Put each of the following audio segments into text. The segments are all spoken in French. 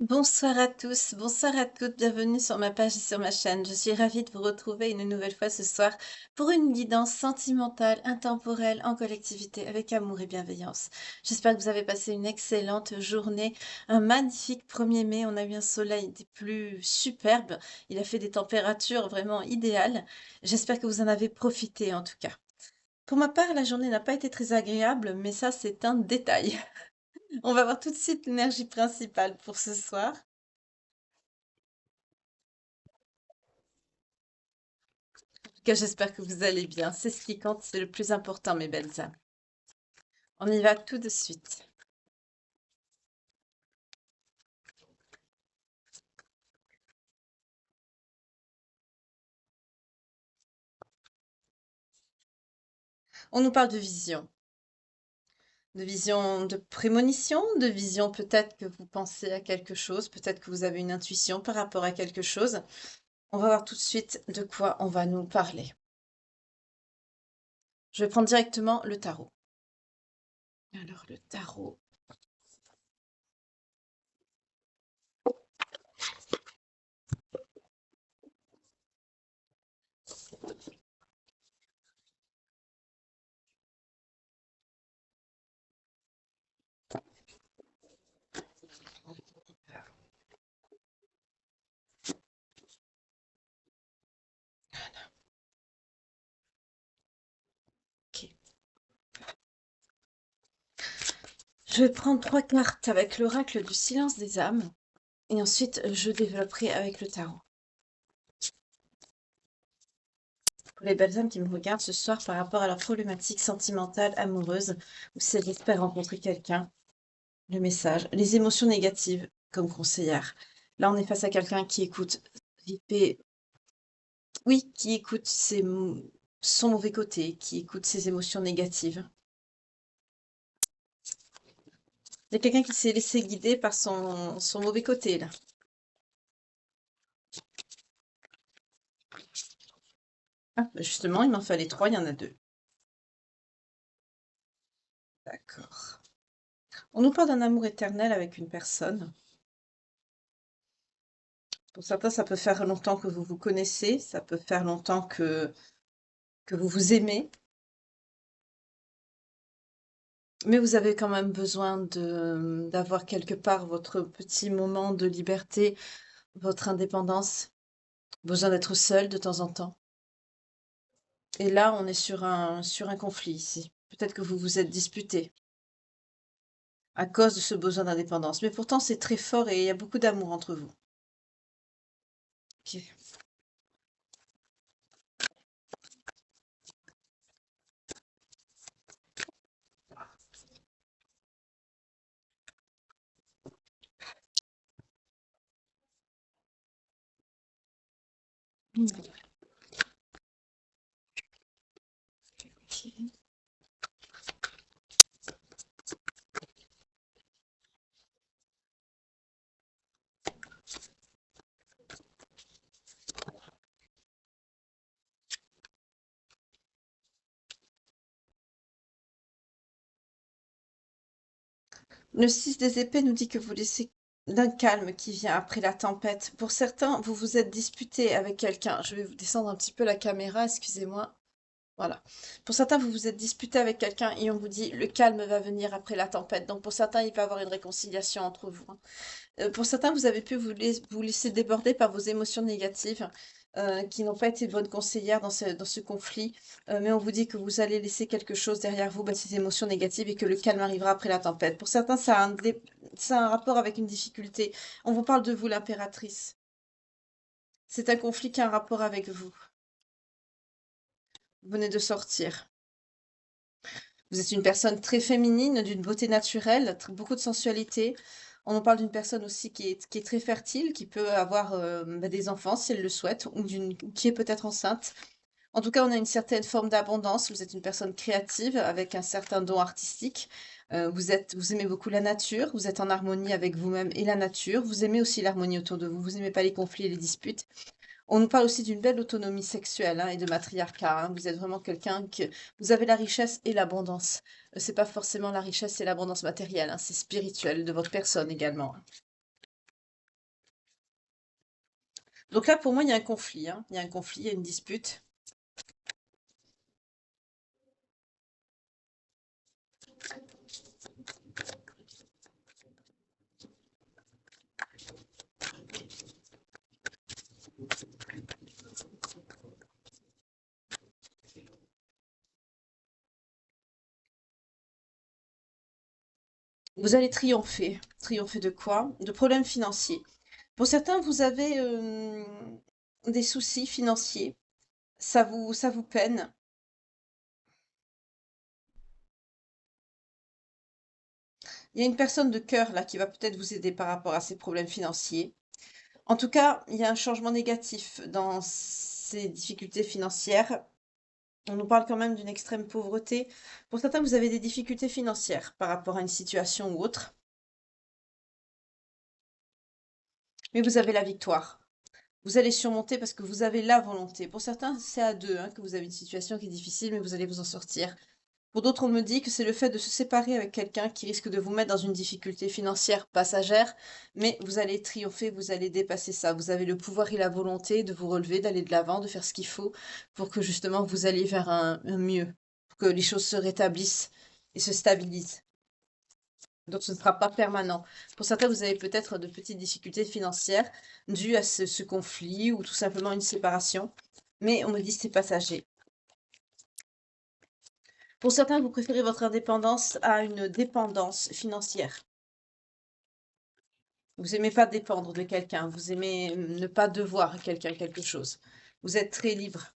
Bonsoir à tous, bonsoir à toutes, bienvenue sur ma page et sur ma chaîne. Je suis ravie de vous retrouver une nouvelle fois ce soir pour une guidance sentimentale, intemporelle, en collectivité, avec amour et bienveillance. J'espère que vous avez passé une excellente journée, un magnifique 1er mai. On a eu un soleil des plus superbes, il a fait des températures vraiment idéales. J'espère que vous en avez profité en tout cas. Pour ma part, la journée n'a pas été très agréable, mais ça c'est un détail. On va voir tout de suite l'énergie principale pour ce soir. Tout cas, j'espère que vous allez bien. C'est ce qui compte, c'est le plus important, mes belles âmes. On y va tout de suite. On nous parle de vision de prémonition, de vision peut-être que vous pensez à quelque chose, peut-être que vous avez une intuition par rapport à quelque chose. On va voir tout de suite de quoi on va nous parler. Je vais prendre directement le tarot. Alors, le tarot. Ok. Je vais prendre 3 cartes avec l'oracle du silence des âmes et ensuite je développerai avec le tarot. Pour les belles âmes qui me regardent ce soir par rapport à leur problématique sentimentale, amoureuse, ou si elles espèrent rencontrer quelqu'un, le message, les émotions négatives comme conseillère. Là, on est face à quelqu'un qui écoute, oui, qui écoute son mauvais côté, qui écoute ses émotions négatives. Il y a quelqu'un qui s'est laissé guider par son mauvais côté, là. Ah, bah justement, il m'en fallait 3, il y en a 2. D'accord. On nous parle d'un amour éternel avec une personne. Pour certains, ça peut faire longtemps que vous vous connaissez, ça peut faire longtemps que vous vous aimez, mais vous avez quand même besoin d'avoir quelque part votre petit moment de liberté, votre indépendance, besoin d'être seul de temps en temps. Et là, on est sur un conflit ici. Peut-être que vous vous êtes disputé à cause de ce besoin d'indépendance, mais pourtant c'est très fort et il y a beaucoup d'amour entre vous. Ok. Ok. Le 6 des épées nous dit que vous laissez d'un calme qui vient après la tempête. Pour certains, vous vous êtes disputé avec quelqu'un. Je vais vous descendre un petit peu la caméra, excusez-moi. Voilà. Pour certains, vous vous êtes disputé avec quelqu'un et on vous dit le calme va venir après la tempête. Donc pour certains, il peut y avoir une réconciliation entre vous, hein. Pour certains, vous avez pu vous laisser déborder par vos émotions négatives qui n'ont pas été de bonnes conseillères dans ce conflit. Mais on vous dit que vous allez laisser quelque chose derrière vous, bah, ces émotions négatives, et que le calme arrivera après la tempête. Pour certains, ça a un rapport avec une difficulté. On vous parle de vous, l'impératrice. C'est un conflit qui a un rapport avec vous. Vous venez de sortir. Vous êtes une personne très féminine, d'une beauté naturelle, beaucoup de sensualité. On en parle d'une personne aussi qui est très fertile, qui peut avoir bah, des enfants si elle le souhaite, ou qui est peut-être enceinte. En tout cas, on a une certaine forme d'abondance. Vous êtes une personne créative avec un certain don artistique. Vous aimez beaucoup la nature. Vous êtes en harmonie avec vous-même et la nature. Vous aimez aussi l'harmonie autour de vous. Vous n'aimez pas les conflits et les disputes. On nous parle aussi d'une belle autonomie sexuelle, hein, et de matriarcat, hein. Vous êtes vraiment quelqu'un que vous avez la richesse et l'abondance. C'est pas forcément la richesse et l'abondance matérielle, hein, c'est spirituel de votre personne également, hein. Donc là, pour moi, il y a un conflit, hein. Il y a un conflit, il y a une dispute. Vous allez triompher. Triompher de quoi? De problèmes financiers. Pour certains, vous avez des soucis financiers. Ça vous peine. Il y a une personne de cœur là qui va peut-être vous aider par rapport à ces problèmes financiers. En tout cas, il y a un changement négatif dans ces difficultés financières. On nous parle quand même d'une extrême pauvreté. Pour certains, vous avez des difficultés financières par rapport à une situation ou autre, mais vous avez la victoire. Vous allez surmonter parce que vous avez la volonté. Pour certains, c'est à deux hein, que vous avez une situation qui est difficile, mais vous allez vous en sortir. Pour d'autres, on me dit que c'est le fait de se séparer avec quelqu'un qui risque de vous mettre dans une difficulté financière passagère, mais vous allez triompher, vous allez dépasser ça. Vous avez le pouvoir et la volonté de vous relever, d'aller de l'avant, de faire ce qu'il faut pour que justement vous alliez vers un mieux, pour que les choses se rétablissent et se stabilisent. Donc ce ne sera pas permanent. Pour certains, vous avez peut-être de petites difficultés financières dues à ce conflit ou tout simplement une séparation, mais on me dit que c'est passager. Pour certains, vous préférez votre indépendance à une dépendance financière. Vous aimez pas dépendre de quelqu'un, vous aimez ne pas devoir à quelqu'un quelque chose. Vous êtes très libre.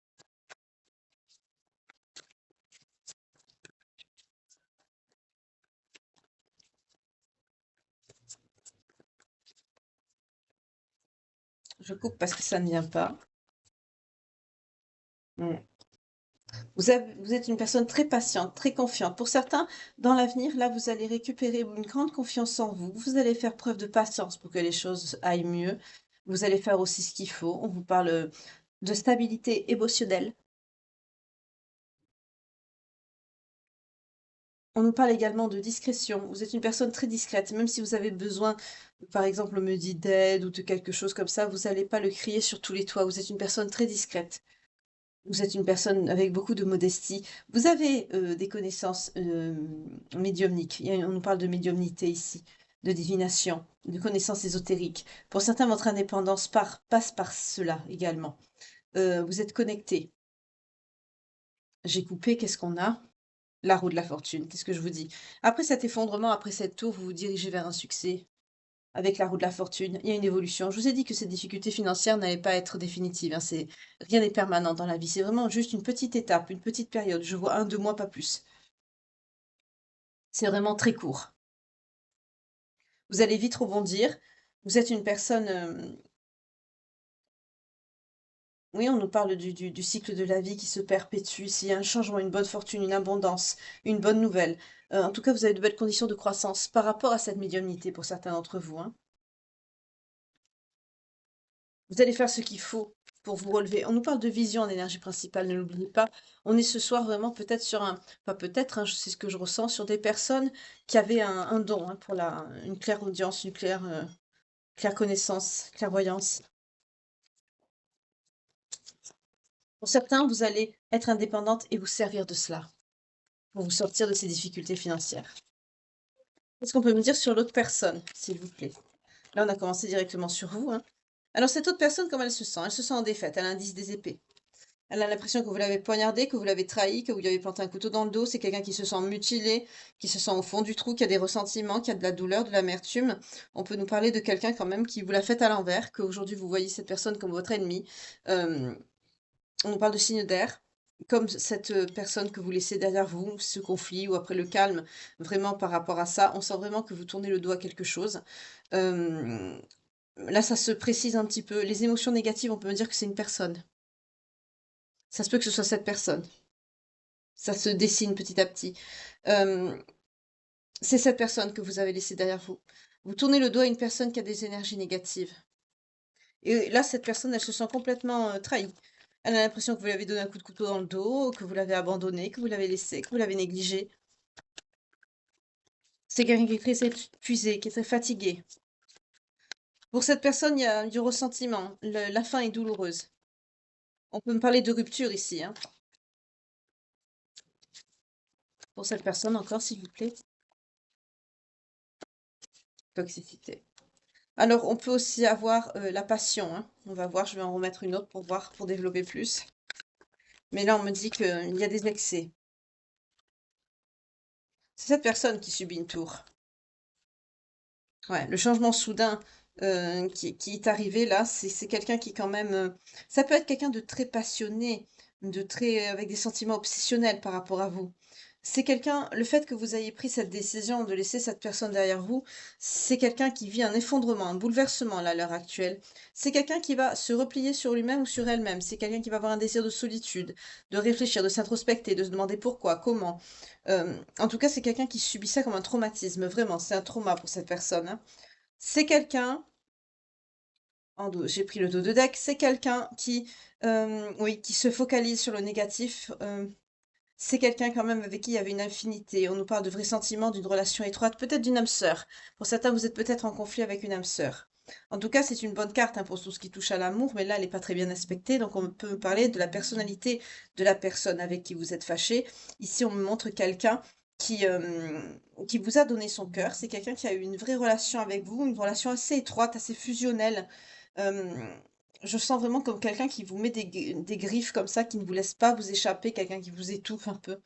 Je coupe parce que ça ne vient pas. Mm. Vous êtes une personne très patiente, très confiante. Pour certains, dans l'avenir, là, vous allez récupérer une grande confiance en vous. Vous allez faire preuve de patience pour que les choses aillent mieux. Vous allez faire aussi ce qu'il faut. On vous parle de stabilité émotionnelle. On nous parle également de discrétion. Vous êtes une personne très discrète. Même si vous avez besoin, par exemple, on me dit d'aide ou de quelque chose comme ça, vous n'allez pas le crier sur tous les toits. Vous êtes une personne très discrète. Vous êtes une personne avec beaucoup de modestie. Vous avez des connaissances médiumniques. On nous parle de médiumnité ici, de divination, de connaissances ésotériques. Pour certains, votre indépendance passe par cela également. Vous êtes connecté. J'ai coupé, qu'est-ce qu'on a? La roue de la fortune, qu'est-ce que je vous dis? Après cet effondrement, après cette tour, vous vous dirigez vers un succès. Avec la roue de la fortune, il y a une évolution. Je vous ai dit que ces difficultés financières n'allaient pas être définitives, hein, rien n'est permanent dans la vie. C'est vraiment juste une petite étape, une petite période. Je vois 1, 2 mois, pas plus. C'est vraiment très court. Vous allez vite rebondir. Vous êtes une personne. Oui, on nous parle du cycle de la vie qui se perpétue. S'il y a un changement, une bonne fortune, une abondance, une bonne nouvelle. En tout cas, vous avez de belles conditions de croissance par rapport à cette médiumnité pour certains d'entre vous, hein. Vous allez faire ce qu'il faut pour vous relever. On nous parle de vision en énergie principale, ne l'oubliez pas. On est ce soir vraiment peut-être sur un, pas peut-être, hein, c'est ce que je ressens, sur des personnes qui avaient un don hein, pour une claire audience, une claire connaissance, clairvoyance. Pour certains, vous allez être indépendante et vous servir de cela pour vous sortir de ces difficultés financières. Qu'est-ce qu'on peut me dire sur l'autre personne, s'il vous plaît? Là, on a commencé directement sur vous, hein. Alors, cette autre personne, comment elle se sent? Elle se sent en défaite, elle a l'indice des épées. Elle a l'impression que vous l'avez poignardé, que vous l'avez trahi, que vous lui avez planté un couteau dans le dos. C'est quelqu'un qui se sent mutilé, qui se sent au fond du trou, qui a des ressentiments, qui a de la douleur, de l'amertume. On peut nous parler de quelqu'un quand même qui vous l'a fait à l'envers, qu'aujourd'hui vous voyez cette personne comme votre ennemi. Euh, on nous parle de signes d'air, comme cette personne que vous laissez derrière vous, ce conflit ou après le calme, vraiment par rapport à ça. On sent vraiment que vous tournez le dos à quelque chose. Euh, là, ça se précise un petit peu. Les émotions négatives, on peut me dire que c'est une personne. Ça se peut que ce soit cette personne. Ça se dessine petit à petit. Euh, c'est cette personne que vous avez laissée derrière vous. Vous tournez le dos à une personne qui a des énergies négatives. Et là, cette personne, elle se sent complètement trahie. Elle a l'impression que vous lui avez donné un coup de couteau dans le dos, que vous l'avez abandonné, que vous l'avez laissé, que vous l'avez négligé. C'est quelqu'un qui est très épuisé, qui est très fatigué. Pour cette personne, il y a du ressentiment. La fin est douloureuse. On peut me parler de rupture ici, hein. Pour cette personne encore, s'il vous plaît. Toxicité. Alors, on peut aussi avoir la passion, hein. On va voir, je vais en remettre une autre pour voir, pour développer plus. Mais là, on me dit qu'il y a des excès. C'est cette personne qui subit une tour. Ouais, le changement soudain qui est arrivé là, c'est quelqu'un qui quand même... ça peut être quelqu'un de très passionné, de très avec des sentiments obsessionnels par rapport à vous. C'est quelqu'un, le fait que vous ayez pris cette décision de laisser cette personne derrière vous, c'est quelqu'un qui vit un effondrement, un bouleversement là, à l'heure actuelle. C'est quelqu'un qui va se replier sur lui-même ou sur elle-même. C'est quelqu'un qui va avoir un désir de solitude, de réfléchir, de s'introspecter, de se demander pourquoi, comment. En tout cas, c'est quelqu'un qui subit ça comme un traumatisme, vraiment, c'est un trauma pour cette personne, hein. C'est quelqu'un, j'ai pris le dos de deck, c'est quelqu'un qui, oui, qui se focalise sur le négatif. C'est quelqu'un quand même avec qui il y avait une infinité. On nous parle de vrais sentiments, d'une relation étroite, peut-être d'une âme sœur. Pour certains, vous êtes peut-être en conflit avec une âme sœur. En tout cas, c'est une bonne carte hein, pour tout ce qui touche à l'amour, mais là, elle n'est pas très bien aspectée. Donc, on peut parler de la personnalité de la personne avec qui vous êtes fâché. Ici, on me montre quelqu'un qui vous a donné son cœur. C'est quelqu'un qui a eu une vraie relation avec vous, une relation assez étroite, assez fusionnelle. Euh, je sens vraiment comme quelqu'un qui vous met des griffes comme ça, qui ne vous laisse pas vous échapper, quelqu'un qui vous étouffe un peu.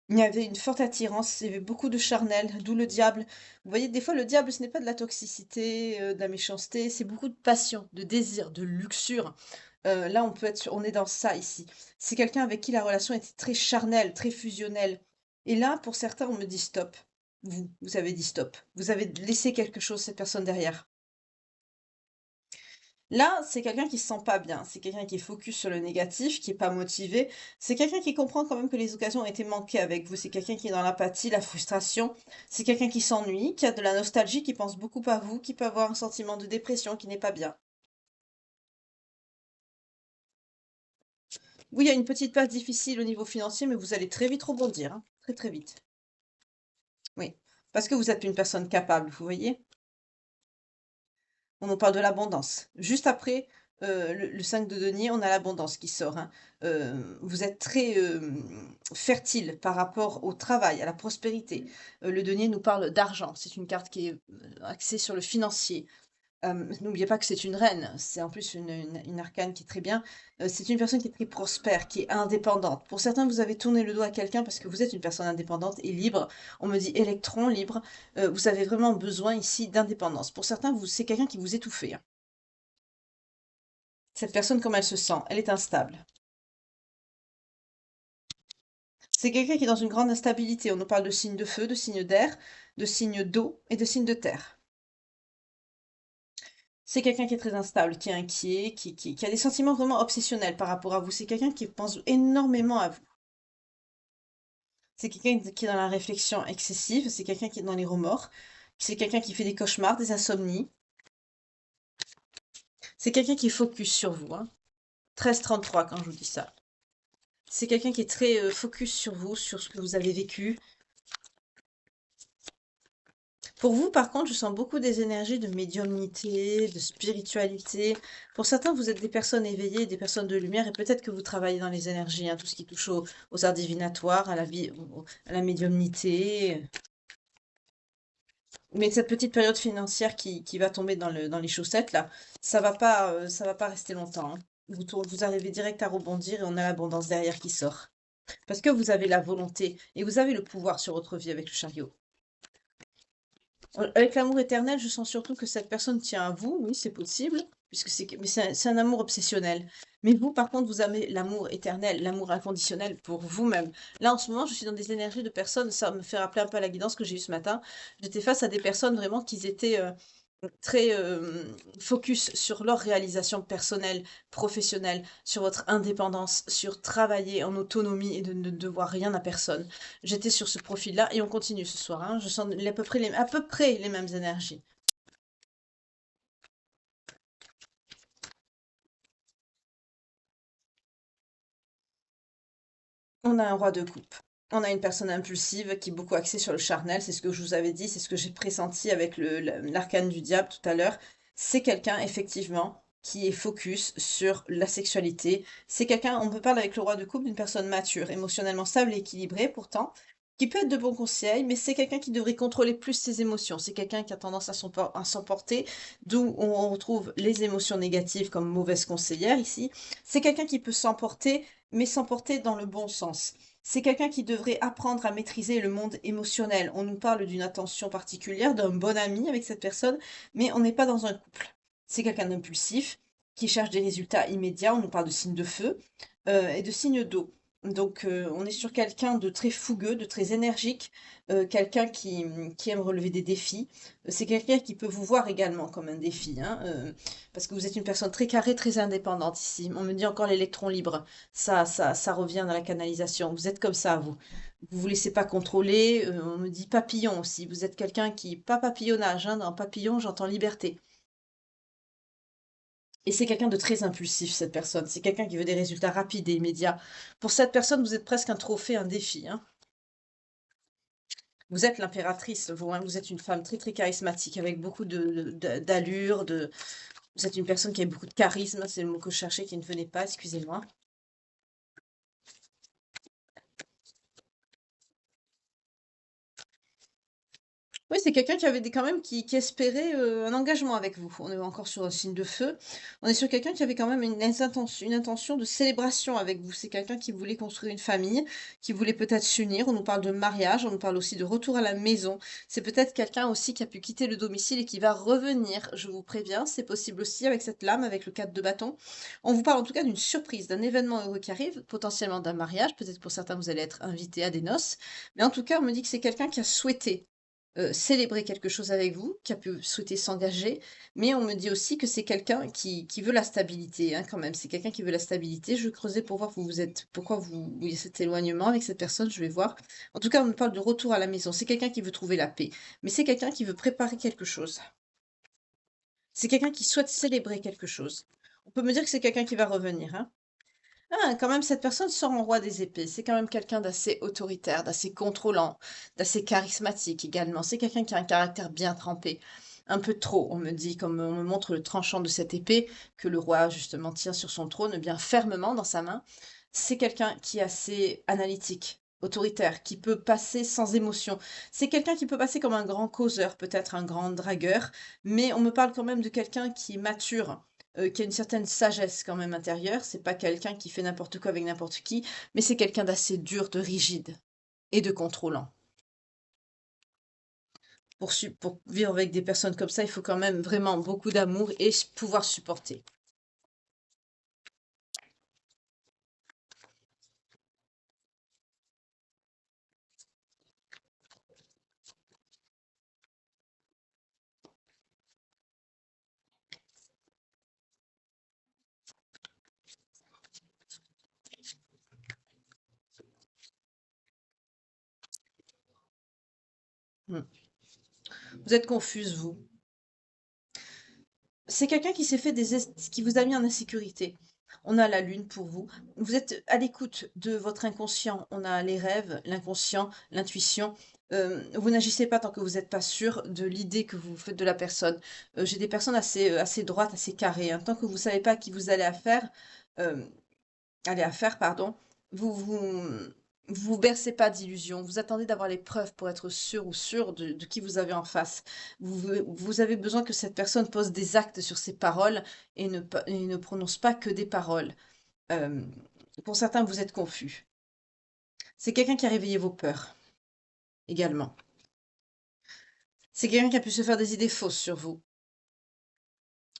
Il y avait une forte attirance, il y avait beaucoup de charnel, d'où le diable. Vous voyez, des fois, le diable, ce n'est pas de la toxicité, de la méchanceté, c'est beaucoup de passion, de désir, de luxure. Là, on est dans ça ici. C'est quelqu'un avec qui la relation était très charnelle, très fusionnelle. Et là, pour certains, on me dit stop. Vous avez dit stop. Vous avez laissé quelque chose, cette personne derrière. Là, c'est quelqu'un qui se sent pas bien, c'est quelqu'un qui est focus sur le négatif, qui est pas motivé, c'est quelqu'un qui comprend quand même que les occasions ont été manquées avec vous, c'est quelqu'un qui est dans l'apathie, la frustration, c'est quelqu'un qui s'ennuie, qui a de la nostalgie, qui pense beaucoup à vous, qui peut avoir un sentiment de dépression, qui n'est pas bien. Oui, il y a une petite passe difficile au niveau financier, mais vous allez très vite rebondir, hein, très très vite. Oui, parce que vous êtes une personne capable, vous voyez? On nous parle de l'abondance. Juste après le 5 de denier, on a l'abondance qui sort, hein. Vous êtes très fertile par rapport au travail, à la prospérité. Le denier nous parle d'argent. C'est une carte qui est axée sur le financier. N'oubliez pas que c'est une reine, c'est en plus une arcane qui est très bien. C'est une personne qui est très prospère, qui est indépendante. Pour certains, vous avez tourné le dos à quelqu'un parce que vous êtes une personne indépendante et libre. On me dit électron, libre. Vous avez vraiment besoin ici d'indépendance. Pour certains, c'est quelqu'un qui vous étouffe, hein. Cette personne, comment elle se sent? Elle est instable. C'est quelqu'un qui est dans une grande instabilité. On nous parle de signes de feu, de signes d'air, de signes d'eau et de signes de terre. C'est quelqu'un qui est très instable, qui est inquiet, qui a des sentiments vraiment obsessionnels par rapport à vous. C'est quelqu'un qui pense énormément à vous. C'est quelqu'un qui est dans la réflexion excessive. C'est quelqu'un qui est dans les remords. C'est quelqu'un qui fait des cauchemars, des insomnies. C'est quelqu'un qui est focus sur vous, hein. 13-33 quand je vous dis ça. C'est quelqu'un qui est très focus sur vous, sur ce que vous avez vécu. Pour vous, par contre, je sens beaucoup des énergies de médiumnité, de spiritualité. Pour certains, vous êtes des personnes éveillées, des personnes de lumière, et peut-être que vous travaillez dans les énergies, hein, tout ce qui touche aux arts divinatoires, à la vie, à la médiumnité. Mais cette petite période financière qui va tomber dans les chaussettes, là, ça va pas rester longtemps, hein. Vous arrivez direct à rebondir et on a l'abondance derrière qui sort. Parce que vous avez la volonté et vous avez le pouvoir sur votre vie avec le chariot. Avec l'amour éternel, je sens surtout que cette personne tient à vous, oui, c'est possible, puisque mais c'est un amour obsessionnel. Mais vous, par contre, vous avez l'amour éternel, l'amour inconditionnel pour vous-même. Là, en ce moment, je suis dans des énergies de personnes, ça me fait rappeler un peu à la guidance que j'ai eue ce matin. J'étais face à des personnes vraiment qui étaient très focus sur leur réalisation personnelle, professionnelle, sur votre indépendance, sur travailler en autonomie et de ne devoir rien à personne. J'étais sur ce profil-là et on continue ce soir, hein. Je sens à peu près les mêmes énergies. On a un roi de coupe. On a une personne impulsive qui est beaucoup axée sur le charnel, c'est ce que je vous avais dit, c'est ce que j'ai pressenti avec l'arcane du diable tout à l'heure. c'est quelqu'un effectivement qui est focus sur la sexualité. C'est quelqu'un, on peut parler avec le roi de coupe d'une personne mature, émotionnellement stable et équilibrée pourtant, qui peut être de bons conseils, mais c'est quelqu'un qui devrait contrôler plus ses émotions. C'est quelqu'un qui a tendance à s'emporter, d'où on retrouve les émotions négatives comme mauvaise conseillère ici. C'est quelqu'un qui peut s'emporter, mais s'emporter dans le bon sens. C'est quelqu'un qui devrait apprendre à maîtriser le monde émotionnel. On nous parle d'une attention particulière, d'un bon ami avec cette personne, mais on n'est pas dans un couple. C'est quelqu'un d'impulsif, qui cherche des résultats immédiats. On nous parle de signes de feu et de signes d'eau. Donc on est sur quelqu'un de très fougueux, de très énergique, quelqu'un qui aime relever des défis. C'est quelqu'un qui peut vous voir également comme un défi, hein, parce que vous êtes une personne très carrée, très indépendante ici. On me dit encore l'électron libre. Ça revient dans la canalisation. Vous êtes comme ça, vous. Vous vous laissez pas contrôler. On me dit papillon aussi. Vous êtes quelqu'un qui, pas papillonnage, hein, dans papillon, j'entends liberté. Et c'est quelqu'un de très impulsif, cette personne. C'est quelqu'un qui veut des résultats rapides et immédiats. Pour cette personne, vous êtes presque un trophée, un défi, hein. Vous êtes l'impératrice, vous, hein. Vous êtes une femme très très charismatique, avec beaucoup d'allure, Vous êtes une personne qui a beaucoup de charisme, c'est le mot que je cherchais, qui ne venait pas, excusez-moi. Oui, c'est quelqu'un qui avait quand même qui espérait un engagement avec vous. On est encore sur un signe de feu. On est sur quelqu'un qui avait quand même une intention de célébration avec vous. C'est quelqu'un qui voulait construire une famille, qui voulait peut-être s'unir. On nous parle de mariage, on nous parle aussi de retour à la maison. C'est peut-être quelqu'un aussi qui a pu quitter le domicile et qui va revenir. Je vous préviens, c'est possible aussi avec cette lame, avec le 4 de bâton. On vous parle en tout cas d'une surprise, d'un événement heureux qui arrive, potentiellement d'un mariage. Peut-être pour certains, vous allez être invité à des noces. Mais en tout cas, on me dit que c'est quelqu'un qui a souhaité célébrer quelque chose avec vous, qui a pu souhaiter s'engager, mais on me dit aussi que c'est quelqu'un qui veut la stabilité, hein, quand même. C'est quelqu'un qui veut la stabilité. Je vais creuser pour voir où vous êtes, pourquoi il y a cet éloignement avec cette personne, je vais voir. En tout cas, on me parle de retour à la maison. C'est quelqu'un qui veut trouver la paix, mais c'est quelqu'un qui veut préparer quelque chose. C'est quelqu'un qui souhaite célébrer quelque chose. On peut me dire que c'est quelqu'un qui va revenir, hein. Ah, quand même, cette personne sort en roi des épées. C'est quand même quelqu'un d'assez autoritaire, d'assez contrôlant, d'assez charismatique également. C'est quelqu'un qui a un caractère bien trempé. Un peu trop, on me dit, comme on me montre le tranchant de cette épée que le roi, justement, tient sur son trône bien fermement dans sa main. C'est quelqu'un qui est assez analytique, autoritaire, qui peut passer sans émotion. C'est quelqu'un qui peut passer comme un grand causeur, peut-être un grand dragueur, mais on me parle quand même de quelqu'un qui est mature, qui a une certaine sagesse quand même intérieure. C'est pas quelqu'un qui fait n'importe quoi avec n'importe qui, mais c'est quelqu'un d'assez dur, de rigide et de contrôlant. Pour vivre avec des personnes comme ça, il faut quand même vraiment beaucoup d'amour et pouvoir supporter. Mm. Vous êtes confuse, vous. C'est quelqu'un qui s'est fait qui vous a mis en insécurité. On a la lune pour vous. Vous êtes à l'écoute de votre inconscient. On a les rêves, l'inconscient, l'intuition. Vous n'agissez pas tant que vous n'êtes pas sûr de l'idée que vous faites de la personne. J'ai des personnes assez droites, assez carrées, hein. Tant que vous savez pas qui vous euh, allez affaire, pardon, vous vous bercez pas d'illusions. Vous attendez d'avoir les preuves pour être sûr ou sûr de qui vous avez en face. Vous avez besoin que cette personne pose des actes sur ses paroles et ne prononce pas que des paroles. Euh, pour certains, vous êtes confus. C'est quelqu'un qui a réveillé vos peurs également. C'est quelqu'un qui a pu se faire des idées fausses sur vous.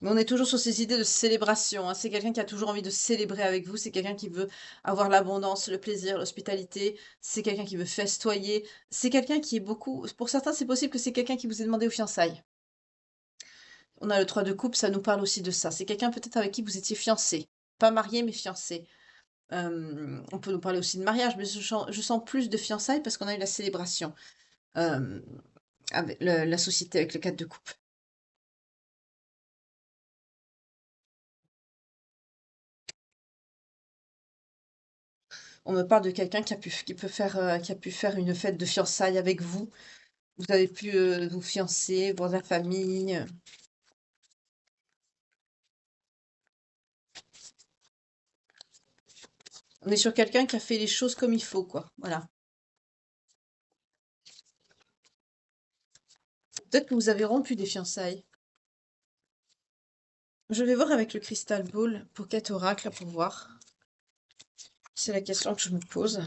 Mais on est toujours sur ces idées de célébration, hein. C'est quelqu'un qui a toujours envie de célébrer avec vous. C'est quelqu'un qui veut avoir l'abondance, le plaisir, l'hospitalité. C'est quelqu'un qui veut festoyer. C'est quelqu'un qui est beaucoup. Pour certains, c'est possible que c'est quelqu'un qui vous ait demandé aux fiançailles. On a le 3 de coupe, ça nous parle aussi de ça. C'est quelqu'un peut-être avec qui vous étiez fiancé. Pas marié, mais fiancé. On peut nous parler aussi de mariage, mais je sens plus de fiançailles parce qu'on a eu la célébration euh, avec la société avec le 4 de coupe. On me parle de quelqu'un qui a pu faire une fête de fiançailles avec vous. Vous avez pu vous fiancer, voir la famille. On est sur quelqu'un qui a fait les choses comme il faut, quoi. Voilà. Peut-être que vous avez rompu des fiançailles. Je vais voir avec le Crystal Ball, Pocket Oracle, pour voir. C'est la question que je me pose.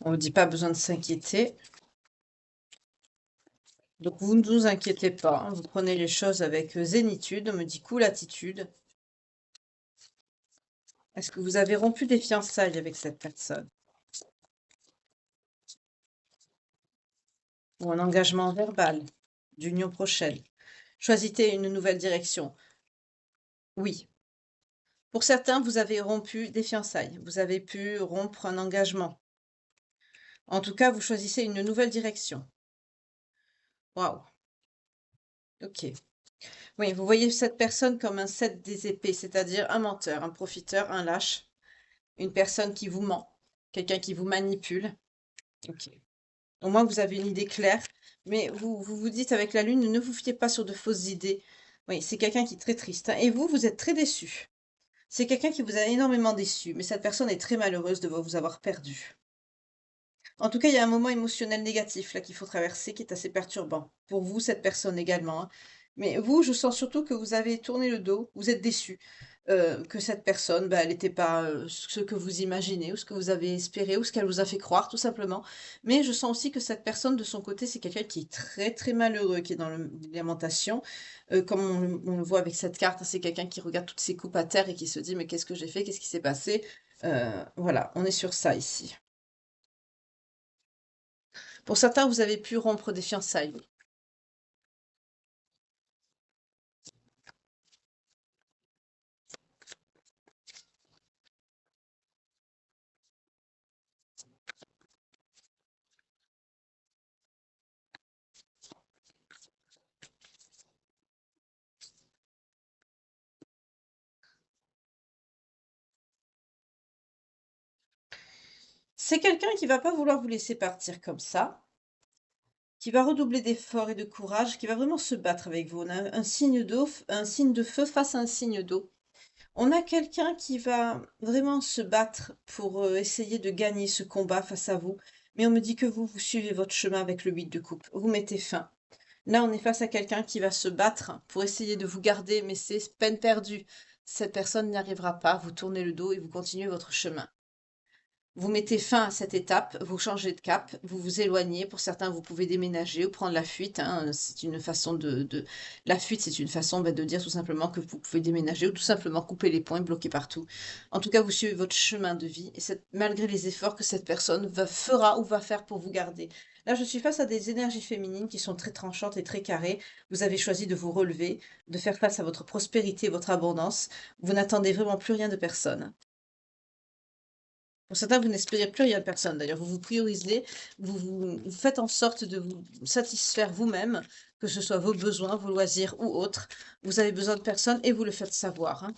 On ne dit pas besoin de s'inquiéter. Donc vous ne vous inquiétez pas, hein, vous prenez les choses avec zénitude, on me dit cool attitude. Est-ce que vous avez rompu des fiançailles avec cette personne? Ou un engagement verbal d'union prochaine? Choisissez une nouvelle direction. Oui. Pour certains, vous avez rompu des fiançailles. Vous avez pu rompre un engagement. En tout cas, vous choisissez une nouvelle direction. Waouh. Ok. Oui, vous voyez cette personne comme un 7 des épées, c'est-à-dire un menteur, un profiteur, un lâche, une personne qui vous ment, quelqu'un qui vous manipule. Ok. Au moins, vous avez une idée claire, mais vous dites avec la lune, ne vous fiez pas sur de fausses idées. Oui, c'est quelqu'un qui est très triste, hein. Et vous êtes très déçu. C'est quelqu'un qui vous a énormément déçu, mais cette personne est très malheureuse de vous avoir perdu. En tout cas, il y a un moment émotionnel négatif là qu'il faut traverser qui est assez perturbant. Pour vous, cette personne également, hein. Mais vous, je sens surtout que vous avez tourné le dos, vous êtes déçu, que cette personne, bah, elle n'était pas ce que vous imaginez, ou ce que vous avez espéré, ou ce qu'elle vous a fait croire, tout simplement. Mais je sens aussi que cette personne, de son côté, c'est quelqu'un qui est très très malheureux, qui est dans les lamentations. Comme on le voit avec cette carte, hein, c'est quelqu'un qui regarde toutes ses coupes à terre et qui se dit, mais qu'est-ce que j'ai fait, qu'est-ce qui s'est passé? Voilà, on est sur ça ici. Pour certains, vous avez pu rompre des fiançailles. C'est quelqu'un qui va pas vouloir vous laisser partir comme ça, qui va redoubler d'efforts et de courage, qui va vraiment se battre avec vous. On a un signe d'eau, un signe de feu face à un signe d'eau. On a quelqu'un qui va vraiment se battre pour essayer de gagner ce combat face à vous. Mais on me dit que vous suivez votre chemin avec le 8 de coupe. Vous mettez fin. Là, on est face à quelqu'un qui va se battre pour essayer de vous garder, mais c'est peine perdue. Cette personne n'y arrivera pas. Vous tournez le dos et vous continuez votre chemin. Vous mettez fin à cette étape, vous changez de cap, vous vous éloignez. Pour certains, vous pouvez déménager ou prendre la fuite, hein. C'est une façon La fuite, c'est une façon de dire tout simplement que vous pouvez déménager ou tout simplement couper les ponts et bloquer partout. En tout cas, vous suivez votre chemin de vie et malgré les efforts que cette personne fera ou va faire pour vous garder. Là, je suis face à des énergies féminines qui sont très tranchantes et très carrées. Vous avez choisi de vous relever, de faire face à votre prospérité, votre abondance. Vous n'attendez vraiment plus rien de personne. Pour certains, vous n'espérez plus rien de personne. D'ailleurs, vous vous priorisez, vous faites en sorte de vous satisfaire vous-même, que ce soit vos besoins, vos loisirs ou autres. Vous avez besoin de personne et vous le faites savoir, hein.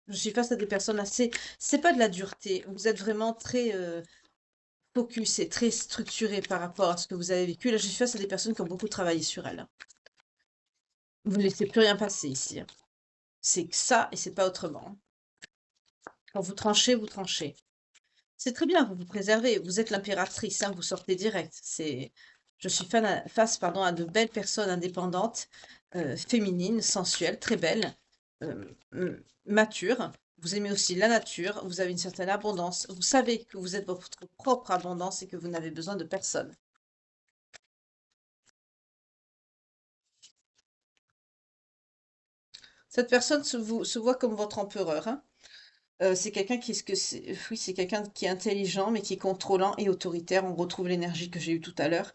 Je suis face à des personnes assez... C'est pas de la dureté. Vous êtes vraiment très focus et très structuré par rapport à ce que vous avez vécu. Là, je suis face à des personnes qui ont beaucoup travaillé sur elles. Vous ne laissez plus rien passer ici, hein. C'est que ça et c'est pas autrement. Quand vous tranchez, vous tranchez. C'est très bien, vous vous préservez. Vous êtes l'impératrice, hein, vous sortez direct. Je suis face, pardon, à de belles personnes indépendantes, féminines, sensuelles, très belles, matures. Vous aimez aussi la nature, vous avez une certaine abondance. Vous savez que vous êtes votre propre abondance et que vous n'avez besoin de personne. Cette personne se voit comme votre empereur, hein. C'est quelqu'un qui est oui, c'est quelqu'un qui est intelligent, mais qui est contrôlant et autoritaire. On retrouve l'énergie que j'ai eue tout à l'heure.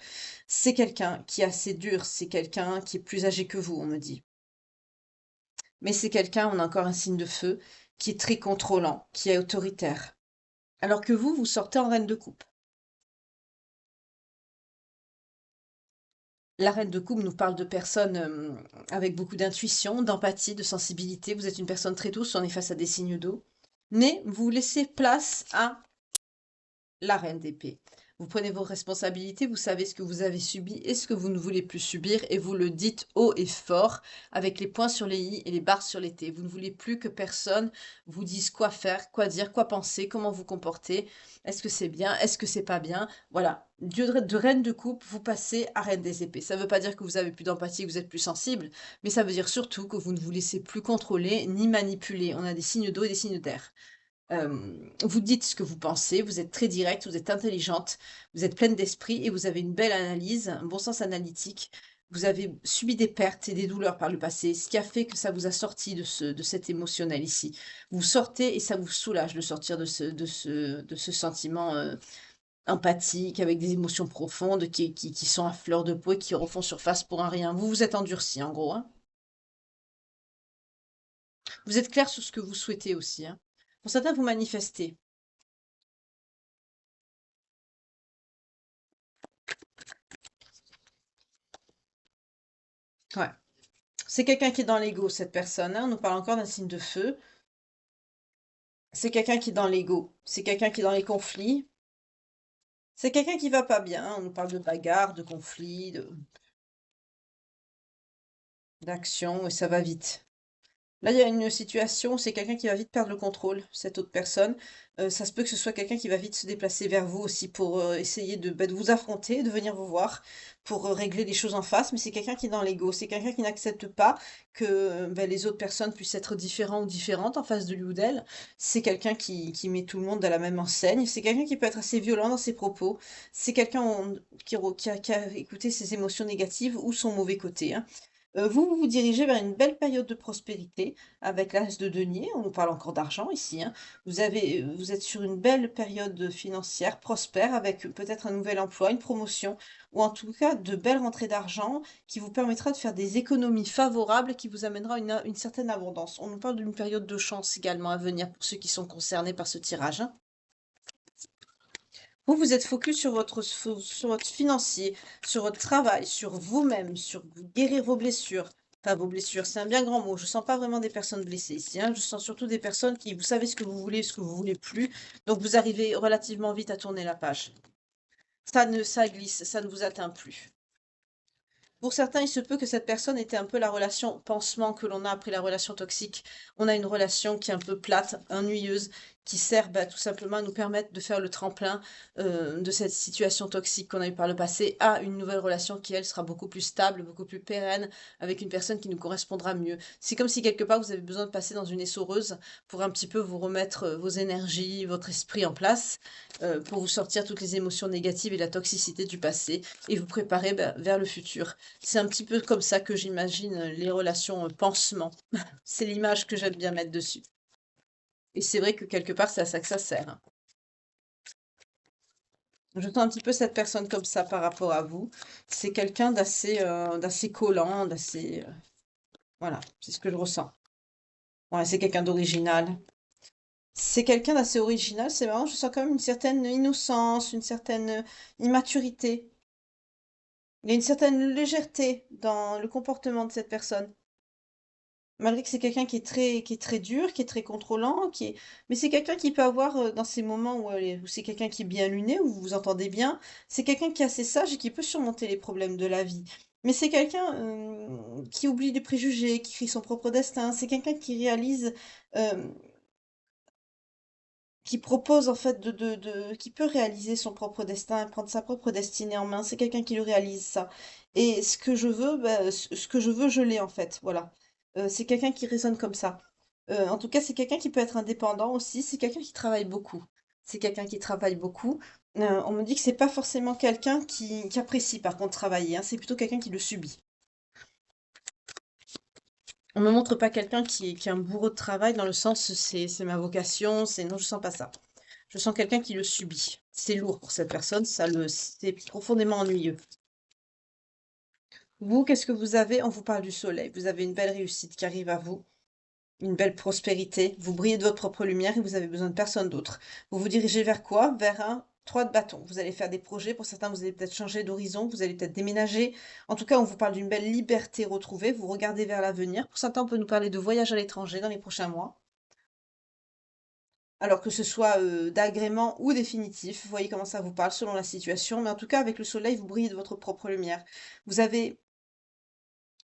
C'est quelqu'un qui est assez dur, c'est quelqu'un qui est plus âgé que vous, on me dit. Mais c'est quelqu'un, on a encore un signe de feu, qui est très contrôlant, qui est autoritaire. Alors que vous sortez en reine de coupe. La reine de coupe nous parle de personnes avec beaucoup d'intuition, d'empathie, de sensibilité. Vous êtes une personne très douce, on est face à des signes d'eau. Mais vous laissez place à la reine d'épée. Vous prenez vos responsabilités, vous savez ce que vous avez subi et ce que vous ne voulez plus subir et vous le dites haut et fort avec les points sur les i et les barres sur les t. Vous ne voulez plus que personne vous dise quoi faire, quoi dire, quoi penser, comment vous comporter. Est-ce que c'est bien? Est-ce que c'est pas bien? Voilà. Dieu de reine de coupe, vous passez à reine des épées. Ça ne veut pas dire que vous avez plus d'empathie, que vous êtes plus sensible, mais ça veut dire surtout que vous ne vous laissez plus contrôler ni manipuler. On a des signes d'eau et des signes d'air. Vous dites ce que vous pensez, vous êtes très directe, vous êtes intelligente, vous êtes pleine d'esprit et vous avez une belle analyse, un bon sens analytique. Vous avez subi des pertes et des douleurs par le passé, ce qui a fait que ça vous a sorti de cet émotionnel ici. Vous sortez et ça vous soulage de sortir de ce sentiment empathique, avec des émotions profondes qui sont à fleur de peau et qui refont surface pour un rien. Vous vous êtes endurci en gros, hein. Vous êtes clair sur ce que vous souhaitez aussi, hein. Pour certains, vous manifestez. Ouais. C'est quelqu'un qui est dans l'ego, cette personne, hein. On nous parle encore d'un signe de feu. C'est quelqu'un qui est dans l'ego. C'est quelqu'un qui est dans les conflits. C'est quelqu'un qui va pas bien, hein. On nous parle de bagarre, de conflits, d'action, et ça va vite. Là, il y a une situation, c'est quelqu'un qui va vite perdre le contrôle, cette autre personne. Ça se peut que ce soit quelqu'un qui va vite se déplacer vers vous aussi pour essayer de vous affronter, de venir vous voir, pour régler les choses en face. Mais c'est quelqu'un qui est dans l'ego, c'est quelqu'un qui n'accepte pas que les autres personnes puissent être différents ou différentes en face de lui ou d'elle. C'est quelqu'un qui met tout le monde à la même enseigne. C'est quelqu'un qui peut être assez violent dans ses propos. C'est quelqu'un qui a écouté ses émotions négatives ou son mauvais côté, hein. Vous vous dirigez vers une belle période de prospérité avec l'as de denier. On nous parle encore d'argent ici, hein. Vous êtes sur une belle période financière prospère avec peut-être un nouvel emploi, une promotion ou en tout cas de belles rentrées d'argent qui vous permettra de faire des économies favorables et qui vous amènera une certaine abondance. On nous parle d'une période de chance également à venir pour ceux qui sont concernés par ce tirage, hein. Vous, vous êtes focus sur votre financier, sur votre travail, sur vous-même, sur vous guérir vos blessures. Enfin, vos blessures, c'est un bien grand mot. Je sens pas vraiment des personnes blessées ici, hein. Je sens surtout des personnes qui, vous savez ce que vous voulez, ce que vous voulez plus. Donc, vous arrivez relativement vite à tourner la page. Ça glisse, ça ne vous atteint plus. Pour certains, il se peut que cette personne était un peu la relation pansement que l'on a après la relation toxique. On a une relation qui est un peu plate, ennuyeuse, qui sert tout simplement à nous permettre de faire le tremplin de cette situation toxique qu'on a eue par le passé à une nouvelle relation qui, elle, sera beaucoup plus stable, beaucoup plus pérenne, avec une personne qui nous correspondra mieux. C'est comme si quelque part vous avez besoin de passer dans une essoreuse pour un petit peu vous remettre vos énergies, votre esprit en place, pour vous sortir toutes les émotions négatives et la toxicité du passé et vous préparer vers le futur. C'est un petit peu comme ça que j'imagine les relations pansement. C'est l'image que j'aime bien mettre dessus. Et c'est vrai que quelque part, c'est à ça que ça sert, hein. Je sens un petit peu cette personne comme ça par rapport à vous. C'est quelqu'un d'assez collant, voilà, c'est ce que je ressens. Ouais, c'est quelqu'un d'original. C'est quelqu'un d'assez original, c'est marrant, je sens quand même une certaine innocence, une certaine immaturité. Il y a une certaine légèreté dans le comportement de cette personne. Malgré que c'est quelqu'un qui est très dur, qui est très contrôlant, mais c'est quelqu'un qui peut avoir, dans ces moments où c'est quelqu'un qui est bien luné, où vous vous entendez bien, c'est quelqu'un qui est assez sage et qui peut surmonter les problèmes de la vie. Mais c'est quelqu'un, qui oublie les préjugés, qui crée son propre destin. C'est quelqu'un qui réalise, hem, qui propose en fait qui peut réaliser son propre destin, prendre sa propre destinée en main. C'est quelqu'un qui le réalise ça. Et ce que je veux, ce que je veux, je l'ai en fait, voilà. C'est quelqu'un qui raisonne comme ça. En tout cas, c'est quelqu'un qui peut être indépendant aussi. C'est quelqu'un qui travaille beaucoup. C'est quelqu'un qui travaille beaucoup. On me dit que c'est pas forcément quelqu'un qui apprécie par contre travailler, hein. C'est plutôt quelqu'un qui le subit. On me montre pas quelqu'un qui est un bourreau de travail dans le sens c'est ma vocation, c'est non, je sens pas ça. Je sens quelqu'un qui le subit. C'est lourd pour cette personne, c'est profondément ennuyeux. Vous, qu'est-ce que vous avez? On vous parle du soleil. Vous avez une belle réussite qui arrive à vous, une belle prospérité. Vous brillez de votre propre lumière et vous avez besoin de personne d'autre. Vous vous dirigez vers quoi? Vers un 3 de bâton. Vous allez faire des projets. Pour certains, vous allez peut-être changer d'horizon. Vous allez peut-être déménager. En tout cas, on vous parle d'une belle liberté retrouvée. Vous regardez vers l'avenir. Pour certains, on peut nous parler de voyage à l'étranger dans les prochains mois. Alors que ce soit d'agrément ou définitif, vous voyez comment ça vous parle selon la situation. Mais en tout cas, avec le soleil, vous brillez de votre propre lumière. Vous avez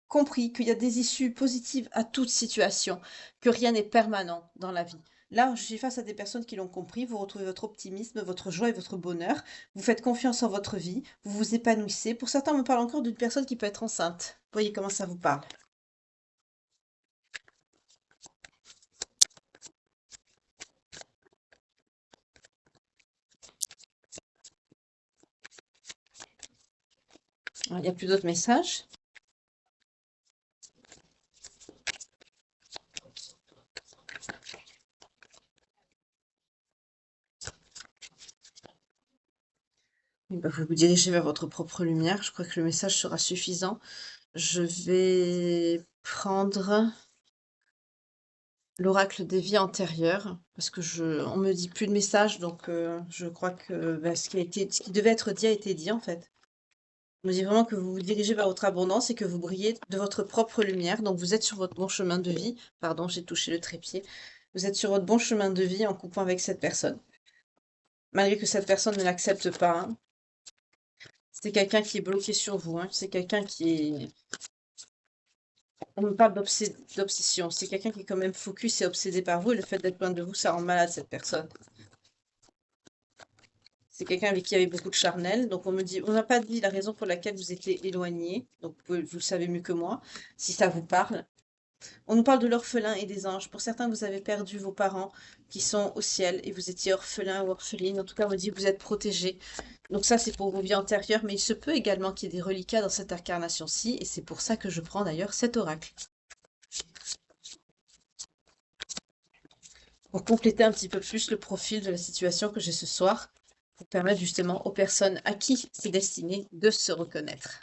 compris qu'il y a des issues positives à toute situation, que rien n'est permanent dans la vie. Là, je suis face à des personnes qui l'ont compris, vous retrouvez votre optimisme, votre joie et votre bonheur, vous faites confiance en votre vie, vous vous épanouissez. Pour certains, on me parle encore d'une personne qui peut être enceinte. Vous voyez comment ça vous parle. Il n'y a plus d'autres messages. Eh ben, vous vous dirigez vers votre propre lumière. Je crois que le message sera suffisant. Je vais prendre l'oracle des vies antérieures, parce que on me dit plus de messages, donc je crois que bah, ce qui devait être dit a été dit en fait. On me dit vraiment que vous vous dirigez vers votre abondance et que vous brillez de votre propre lumière, donc vous êtes sur votre bon chemin de vie. Pardon, j'ai touché le trépied. Vous êtes sur votre bon chemin de vie en coupant avec cette personne. Malgré que cette personne ne l'accepte pas, hein. C'est quelqu'un qui est bloqué sur vous, hein. C'est quelqu'un qui est... On me parle d'obsession. C'est quelqu'un qui est quand même focus et obsédé par vous, et le fait d'être loin de vous, ça rend malade cette personne. C'est quelqu'un avec qui il y avait beaucoup de charnel. Donc on me dit, on n'a pas dit la raison pour laquelle vous étiez éloigné. Donc vous le savez mieux que moi, si ça vous parle. On nous parle de l'orphelin et des anges. Pour certains, vous avez perdu vos parents qui sont au ciel et vous étiez orphelin ou orpheline. En tout cas, on me dit que vous êtes protégé. Donc ça, c'est pour vos vies antérieures, mais il se peut également qu'il y ait des reliquats dans cette incarnation-ci, et c'est pour ça que je prends d'ailleurs cet oracle. Pour compléter un petit peu plus le profil de la situation que j'ai ce soir, pour permettre justement aux personnes à qui c'est destiné de se reconnaître.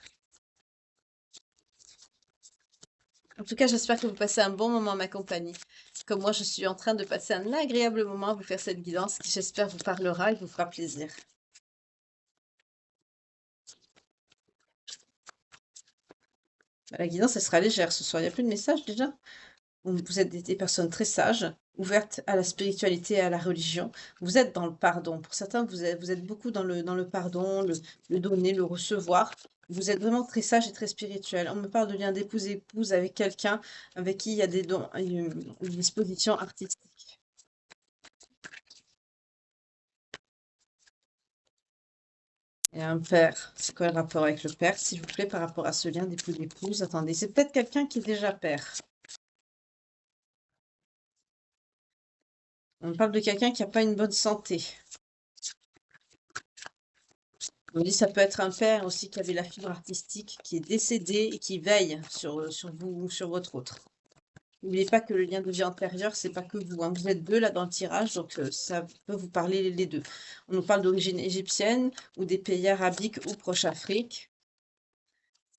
En tout cas, j'espère que vous passez un bon moment en ma compagnie. Comme moi, je suis en train de passer un agréable moment à vous faire cette guidance qui, j'espère, vous parlera et vous fera plaisir. La guidance, elle sera légère ce soir. Il n'y a plus de message déjà? Vous êtes des personnes très sages, ouvertes à la spiritualité et à la religion. Vous êtes dans le pardon. Pour certains, vous êtes beaucoup dans le pardon, le donner, le recevoir. Vous êtes vraiment très sage et très spirituel. On me parle de lien d'épouse-épouse avec quelqu'un avec qui il y a des dons, une disposition artistique. Et un père. C'est quoi le rapport avec le père, s'il vous plaît, par rapport à ce lien d'épouse-épouse? Attendez, c'est peut-être quelqu'un qui est déjà père. On me parle de quelqu'un qui n'a pas une bonne santé. On me dit ça peut être un père aussi qui avait la fibre artistique, qui est décédé et qui veille sur vous ou sur votre autre. N'oubliez pas que le lien de vie antérieur, c'est pas que vous, hein. Vous êtes deux là dans le tirage, donc ça peut vous parler les deux. On nous parle d'origine égyptienne ou des pays arabiques ou proche Afrique.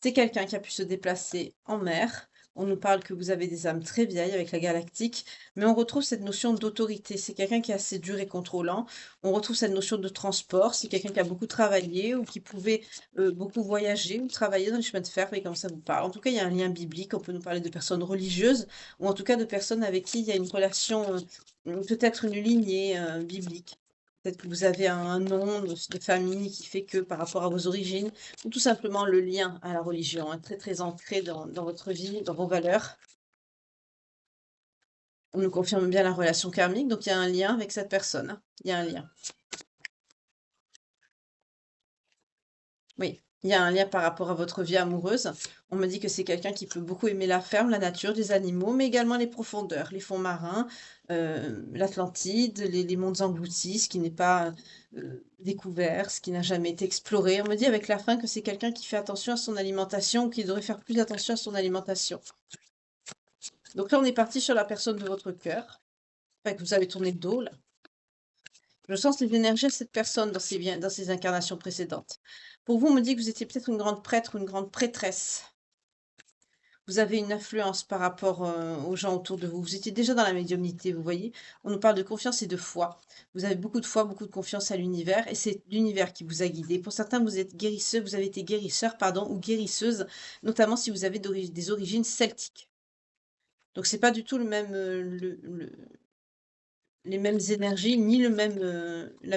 C'est quelqu'un qui a pu se déplacer en mer. On nous parle que vous avez des âmes très vieilles avec la galactique, mais on retrouve cette notion d'autorité. C'est quelqu'un qui est assez dur et contrôlant. On retrouve cette notion de transport. C'est quelqu'un qui a beaucoup travaillé ou qui pouvait beaucoup voyager ou travailler dans les chemins de fer. Et comme ça vous parle. En tout cas, il y a un lien biblique. On peut nous parler de personnes religieuses ou en tout cas de personnes avec qui il y a une relation, peut-être une lignée biblique. Peut-être que vous avez un nom de famille qui fait que par rapport à vos origines, ou tout simplement le lien à la religion, hein, très très ancré dans votre vie, dans vos valeurs. On nous confirme bien la relation karmique, donc il y a un lien avec cette personne, hein. Il y a un lien. Oui, il y a un lien par rapport à votre vie amoureuse. On me dit que c'est quelqu'un qui peut beaucoup aimer la ferme, la nature, les animaux, mais également les profondeurs, les fonds marins, l'Atlantide, les mondes engloutis, ce qui n'est pas découvert, ce qui n'a jamais été exploré. On me dit avec la fin que c'est quelqu'un qui fait attention à son alimentation ou qui devrait faire plus attention à son alimentation. Donc là, on est parti sur la personne de votre cœur. Enfin, que vous avez tourné le dos, là. Je sens les énergies de cette personne dans ses incarnations précédentes. Pour vous, on me dit que vous étiez peut-être une grande prêtre ou une grande prêtresse. vous avez une influence par rapport, aux gens autour de vous. Vous étiez déjà dans la médiumnité, vous voyez? On nous parle de confiance et de foi. Vous avez beaucoup de foi, beaucoup de confiance à l'univers et c'est l'univers qui vous a guidé. Pour certains, vous êtes guérisseur, vous avez été guérisseur, pardon, ou guérisseuse, notamment si vous avez des origines celtiques. Donc c'est pas du tout le même, les mêmes énergies, ni la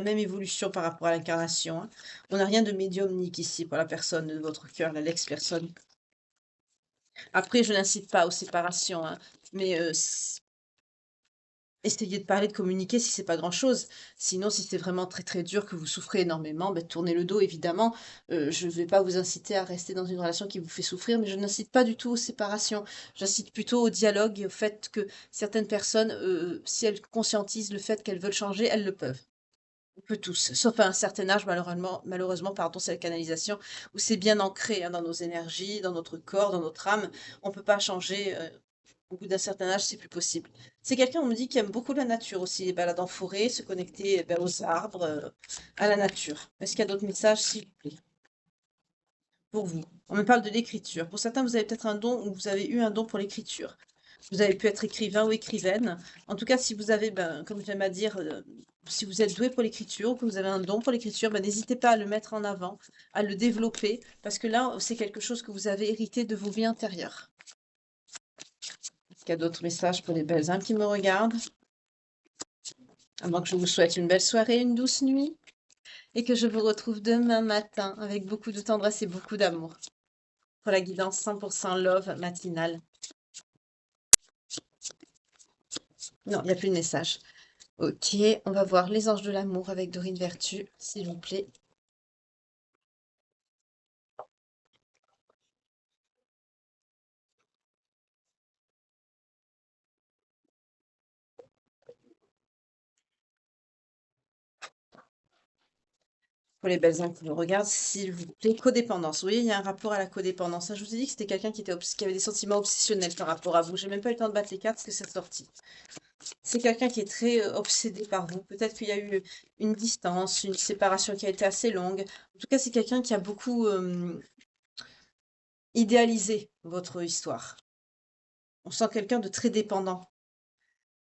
même évolution par rapport à l'incarnation, hein. On n'a rien de médiumnique ici pour la personne de votre cœur, l'ex-personne. Après, je n'incite pas aux séparations, hein, mais essayez de parler, de communiquer si c'est pas grand-chose. Sinon, si c'est vraiment très, très dur, que vous souffrez énormément, beh, tournez le dos évidemment. Je ne vais pas vous inciter à rester dans une relation qui vous fait souffrir, mais je n'incite pas du tout aux séparations. J'incite plutôt au dialogue et au fait que certaines personnes, si elles conscientisent le fait qu'elles veulent changer, elles le peuvent. On peut tous, sauf à un certain âge malheureusement, pardon, c'est la canalisation, où c'est bien ancré, hein, dans nos énergies, dans notre corps, dans notre âme. On peut pas changer, au bout d'un certain âge, c'est plus possible. C'est quelqu'un, on me dit, qui aime beaucoup la nature aussi, les balades en forêt, se connecter, aux arbres, à la nature. Est-ce qu'il y a d'autres messages, s'il vous plaît, pour vous? On me parle de l'écriture. Pour certains, vous avez peut-être un don ou vous avez eu un don pour l'écriture. Vous avez pu être écrivain ou écrivaine. En tout cas, si vous avez, ben, comme j'aime à dire, si vous êtes doué pour l'écriture ou que vous avez un don pour l'écriture, ben, n'hésitez pas à le mettre en avant, à le développer, parce que là, c'est quelque chose que vous avez hérité de vos vies antérieures. Est-ce qu'il y a d'autres messages pour les belles âmes qui me regardent? Avant que je vous souhaite une belle soirée, une douce nuit, et que je vous retrouve demain matin avec beaucoup de tendresse et beaucoup d'amour pour la guidance 100% love matinale. Non, il n'y a plus de message. Ok, on va voir les anges de l'amour avec Dorine Vertu, s'il vous plaît. Pour les belles âmes qui nous regardent, s'il vous plaît. Codépendance. Vous voyez, il y a un rapport à la codépendance. Je vous ai dit que c'était quelqu'un qui avait des sentiments obsessionnels par rapport à vous. J'ai même pas eu le temps de battre les cartes parce que c'est sorti. C'est quelqu'un qui est très obsédé par vous. Peut-être qu'il y a eu une distance, une séparation qui a été assez longue. En tout cas, c'est quelqu'un qui a beaucoup idéalisé votre histoire. On sent quelqu'un de très dépendant.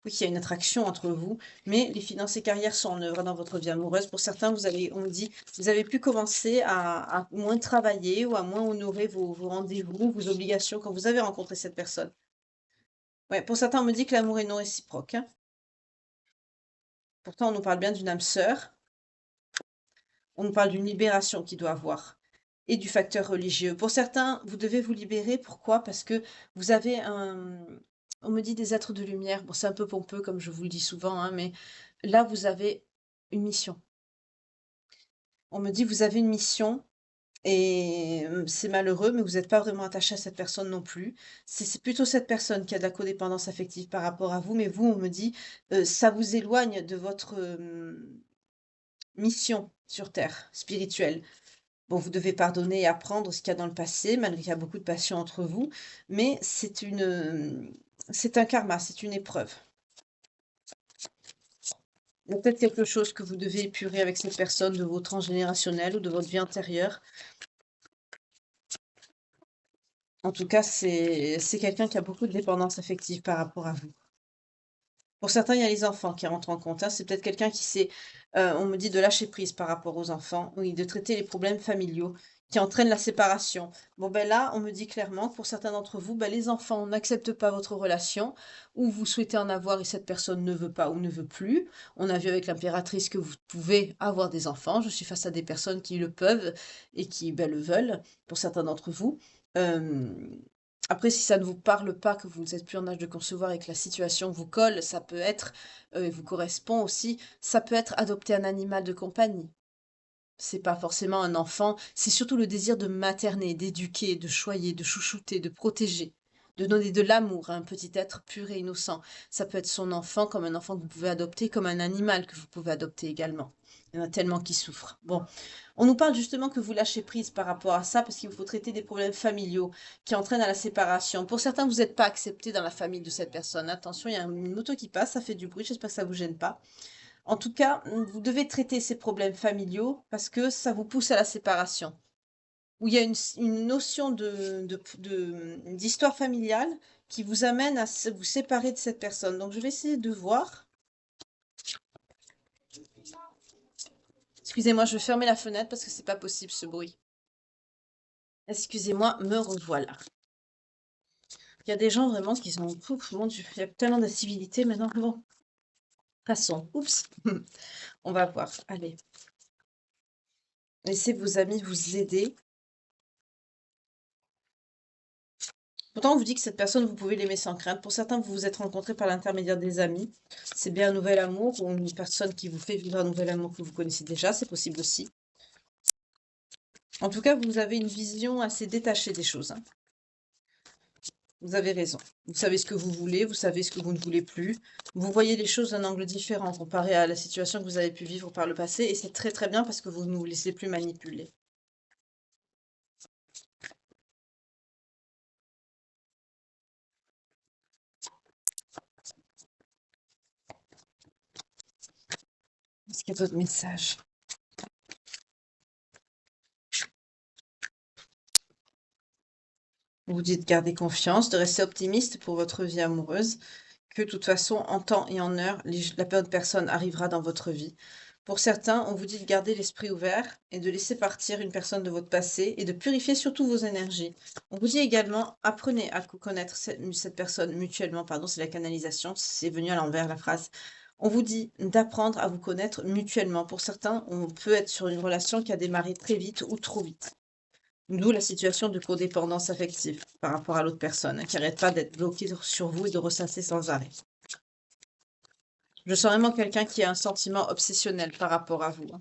Oui, il y a une attraction entre vous, mais les finances et carrières sont en œuvre dans votre vie amoureuse. Pour certains, on me dit, vous avez pu commencer à moins travailler ou à moins honorer vos rendez-vous, vos obligations quand vous avez rencontré cette personne. Ouais, pour certains, on me dit que l'amour est non réciproque, hein. Pourtant, on nous parle bien d'une âme sœur. On nous parle d'une libération qu'il doit avoir et du facteur religieux. Pour certains, vous devez vous libérer. Pourquoi? Parce que vous avez on me dit des êtres de lumière. Bon, c'est un peu pompeux, comme je vous le dis souvent, hein, mais là, vous avez une mission. On me dit, vous avez une mission et c'est malheureux, mais vous n'êtes pas vraiment attaché à cette personne non plus. C'est plutôt cette personne qui a de la codépendance affective par rapport à vous, mais vous, on me dit, ça vous éloigne de votre mission sur Terre, spirituelle. Bon, vous devez pardonner et apprendre ce qu'il y a dans le passé, malgré qu'il y a beaucoup de passion entre vous, mais c'est un karma, c'est une épreuve. Il y a peut-être quelque chose que vous devez épurer avec cette personne de vos transgénérationnel ou de votre vie antérieure. En tout cas, c'est quelqu'un qui a beaucoup de dépendance affective par rapport à vous. Pour certains, il y a les enfants qui rentrent en compte, hein. C'est peut-être quelqu'un qui sait, on me dit de lâcher prise par rapport aux enfants, oui, de traiter les problèmes familiaux qui entraînent la séparation. Bon, ben là, on me dit clairement que pour certains d'entre vous, ben, les enfants n'acceptent pas votre relation ou vous souhaitez en avoir et cette personne ne veut pas ou ne veut plus. On a vu avec l'impératrice que vous pouvez avoir des enfants. Je suis face à des personnes qui le peuvent et qui, ben, le veulent, pour certains d'entre vous. Euh, Après, si ça ne vous parle pas, que vous n'êtes plus en âge de concevoir et que la situation vous colle, ça peut être, et vous correspond aussi, ça peut être adopter un animal de compagnie. C'est pas forcément un enfant, c'est surtout le désir de materner, d'éduquer, de choyer, de chouchouter, de protéger, de donner de l'amour à un petit être pur et innocent. Ça peut être son enfant comme un enfant que vous pouvez adopter, comme un animal que vous pouvez adopter également. Il y en a tellement qui souffrent. Bon, on nous parle justement que vous lâchez prise par rapport à ça parce qu'il vous faut traiter des problèmes familiaux qui entraînent à la séparation. Pour certains, vous n'êtes pas accepté dans la famille de cette personne. Attention, il y a une moto qui passe, ça fait du bruit, j'espère que ça vous gêne pas. En tout cas, vous devez traiter ces problèmes familiaux parce que ça vous pousse à la séparation. où il y a une notion d'histoire familiale qui vous amène à vous séparer de cette personne. Donc, je vais essayer de voir. Excusez-moi, je vais fermer la fenêtre parce que c'est pas possible ce bruit. Excusez-moi, me revoilà. Il y a des gens vraiment qui sont... Ouf, mon Dieu, il y a tellement d'incivilité maintenant. Bon, passons. Oups. On va voir. Allez. Laissez vos amis vous aider. Pourtant, on vous dit que cette personne, vous pouvez l'aimer sans crainte. Pour certains, vous vous êtes rencontrés par l'intermédiaire des amis. C'est bien un nouvel amour ou une personne qui vous fait vivre un nouvel amour que vous connaissez déjà. C'est possible aussi. En tout cas, vous avez une vision assez détachée des choses, hein. Vous avez raison. Vous savez ce que vous voulez, vous savez ce que vous ne voulez plus. Vous voyez les choses d'un angle différent comparé à la situation que vous avez pu vivre par le passé. Et c'est très très bien parce que vous ne vous laissez plus manipuler. Est-ce qu'il y a d'autres messages? Vous dites garder confiance, de rester optimiste pour votre vie amoureuse, que de toute façon, en temps et en heure, la bonne personne arrivera dans votre vie. Pour certains, on vous dit de garder l'esprit ouvert et de laisser partir une personne de votre passé et de purifier surtout vos énergies. On vous dit également, apprenez à connaître cette personne mutuellement, pardon, c'est la canalisation, c'est venu à l'envers la phrase. On vous dit d'apprendre à vous connaître mutuellement. Pour certains, on peut être sur une relation qui a démarré très vite ou trop vite. D'où la situation de codépendance affective par rapport à l'autre personne, qui n'arrête pas d'être bloquée sur vous et de ressasser sans arrêt. Je sens vraiment quelqu'un qui a un sentiment obsessionnel par rapport à vous, hein.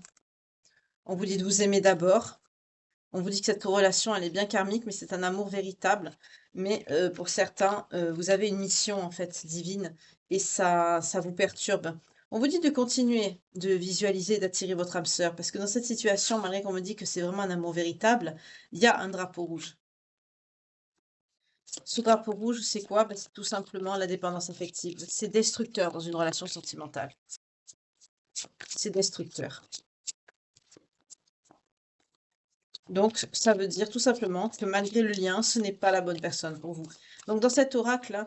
On vous dit de vous aimer d'abord. On vous dit que cette relation, elle est bien karmique, mais c'est un amour véritable. Mais pour certains, vous avez une mission en fait divine et ça vous perturbe. On vous dit de continuer de visualiser, d'attirer votre âme sœur, parce que dans cette situation, malgré qu'on me dit que c'est vraiment un amour véritable, il y a un drapeau rouge. Ce drapeau rouge, c'est quoi? Ben, c'est tout simplement la dépendance affective. C'est destructeur dans une relation sentimentale. C'est destructeur. Donc, ça veut dire tout simplement que malgré le lien, ce n'est pas la bonne personne pour vous. Donc, dans cet oracle-là,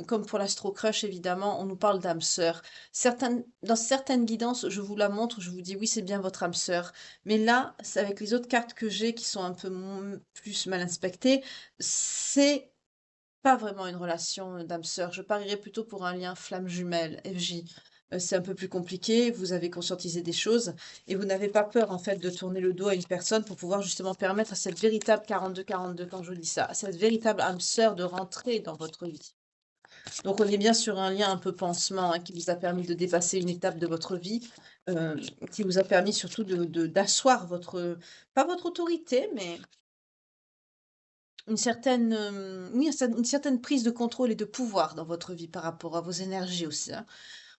comme pour l'Astro Crush, évidemment, on nous parle d'âme sœur. Dans certaines guidances, je vous la montre, je vous dis oui, c'est bien votre âme sœur. Mais là, avec les autres cartes que j'ai qui sont un peu plus mal inspectées, c'est pas vraiment une relation d'âme sœur. Je parierais plutôt pour un lien flamme jumelle, FJ. C'est un peu plus compliqué, vous avez conscientisé des choses et vous n'avez pas peur en fait de tourner le dos à une personne pour pouvoir justement permettre à cette véritable 42-42, quand je dis ça, à cette véritable âme sœur de rentrer dans votre vie. Donc on est bien sur un lien un peu pansement, hein, qui vous a permis de dépasser une étape de votre vie, qui vous a permis surtout d'asseoir votre, pas votre autorité, mais une certaine, oui, une certaine prise de contrôle et de pouvoir dans votre vie par rapport à vos énergies aussi, hein.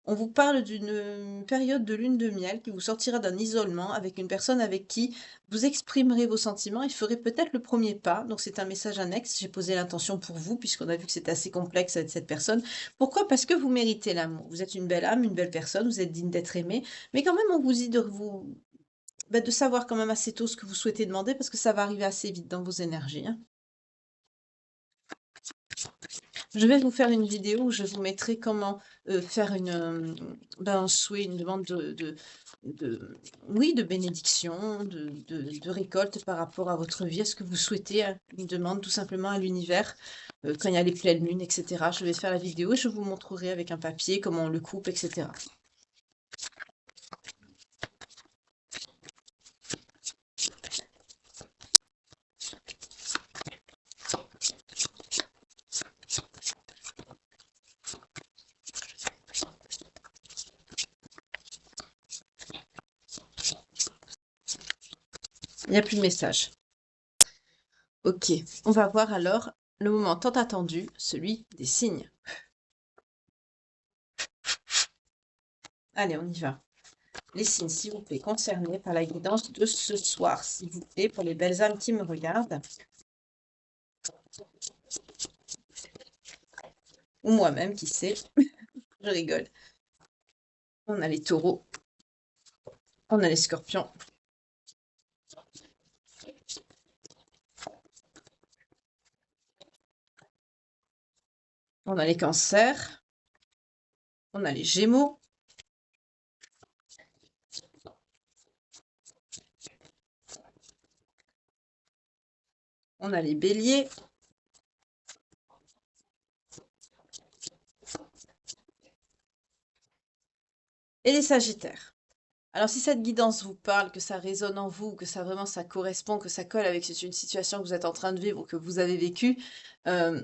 On vous parle d'une période de lune de miel qui vous sortira d'un isolement avec une personne avec qui vous exprimerez vos sentiments et ferez peut-être le premier pas. Donc c'est un message annexe. J'ai posé l'intention pour vous puisqu'on a vu que c'était assez complexe avec cette personne. Pourquoi? Parce que vous méritez l'amour. Vous êtes une belle âme, une belle personne, vous êtes digne d'être aimé. Mais quand même, on vous dit de vous, bah, de savoir quand même assez tôt ce que vous souhaitez demander parce que ça va arriver assez vite dans vos énergies, hein. Je vais vous faire une vidéo où je vous mettrai comment faire un souhait, une demande oui, de bénédiction, de récolte par rapport à votre vie, à ce que vous souhaitez, hein, une demande tout simplement à l'univers, quand il y a les pleines lunes, etc. Je vais faire la vidéo et je vous montrerai avec un papier comment on le coupe, etc. Il n'y a plus de message. Ok, on va voir alors le moment tant attendu, celui des signes. Allez, on y va. Les signes, s'il vous plaît, concernés par la guidance de ce soir, s'il vous plaît, pour les belles âmes qui me regardent. Ou moi-même, qui sait. Je rigole. On a les taureaux. On a les scorpions. On a les cancers, on a les gémeaux, on a les béliers et les sagittaires. Alors si cette guidance vous parle, que ça résonne en vous, que ça vraiment ça correspond, que ça colle avec une situation que vous êtes en train de vivre ou que vous avez vécue, euh,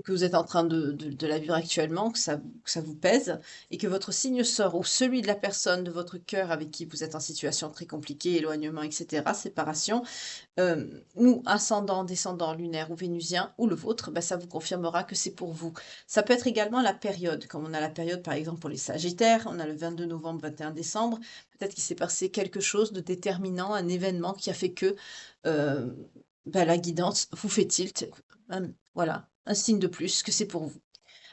que vous êtes en train de la vivre actuellement, que ça vous pèse, et que votre signe sort, ou celui de la personne de votre cœur avec qui vous êtes en situation très compliquée, éloignement, etc., séparation, ou ascendant, descendant, lunaire ou vénusien, ou le vôtre, bah, ça vous confirmera que c'est pour vous. Ça peut être également la période, comme on a la période par exemple pour les Sagittaires, on a le 22 novembre, 21 décembre, peut-être qu'il s'est passé quelque chose de déterminant, un événement qui a fait que euh, bah, la guidance vous fait tilt. Voilà, un signe de plus que c'est pour vous.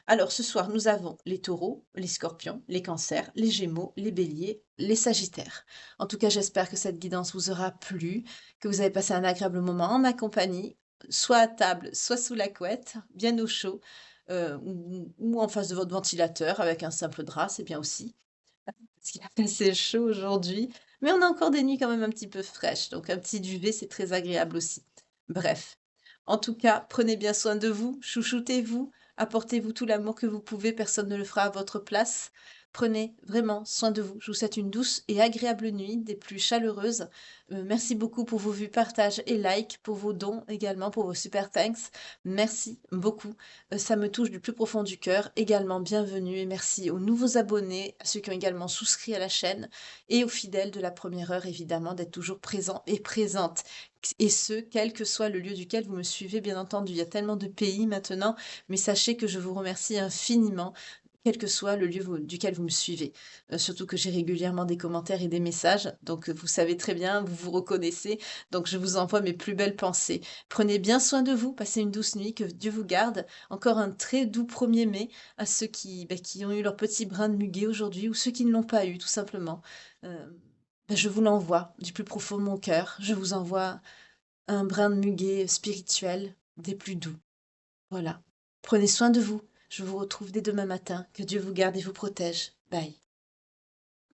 Alors ce soir, nous avons les taureaux, les scorpions, les cancers, les gémeaux, les béliers, les sagittaires. En tout cas, j'espère que cette guidance vous aura plu, que vous avez passé un agréable moment en ma compagnie, soit à table, soit sous la couette, bien au chaud, ou en face de votre ventilateur avec un simple drap, c'est bien aussi, parce qu'il a fait assez chaud aujourd'hui. Mais on a encore des nuits quand même un petit peu fraîches, donc un petit duvet, c'est très agréable aussi. Bref, en tout cas, prenez bien soin de vous, chouchoutez-vous, apportez-vous tout l'amour que vous pouvez, personne ne le fera à votre place. Prenez vraiment soin de vous. Je vous souhaite une douce et agréable nuit, des plus chaleureuses. Merci beaucoup pour vos vues, partages et likes, pour vos dons également, pour vos super thanks. Merci beaucoup. Ça me touche du plus profond du cœur. Également, bienvenue et merci aux nouveaux abonnés, à ceux qui ont également souscrit à la chaîne et aux fidèles de la première heure, évidemment, d'être toujours présents et présentes. Et ce, quel que soit le lieu duquel vous me suivez, bien entendu. Il y a tellement de pays maintenant, mais sachez que je vous remercie infiniment, quel que soit le lieu duquel vous me suivez. Surtout que j'ai régulièrement des commentaires et des messages, donc vous savez très bien, vous vous reconnaissez, donc je vous envoie mes plus belles pensées. Prenez bien soin de vous, passez une douce nuit, que Dieu vous garde. Encore un très doux 1er mai à ceux qui ont eu leur petit brin de muguet aujourd'hui, ou ceux qui ne l'ont pas eu, tout simplement. Euh, je vous l'envoie du plus profond de mon cœur. Je vous envoie un brin de muguet spirituel des plus doux. Voilà. Prenez soin de vous. Je vous retrouve dès demain matin. Que Dieu vous garde et vous protège. Bye.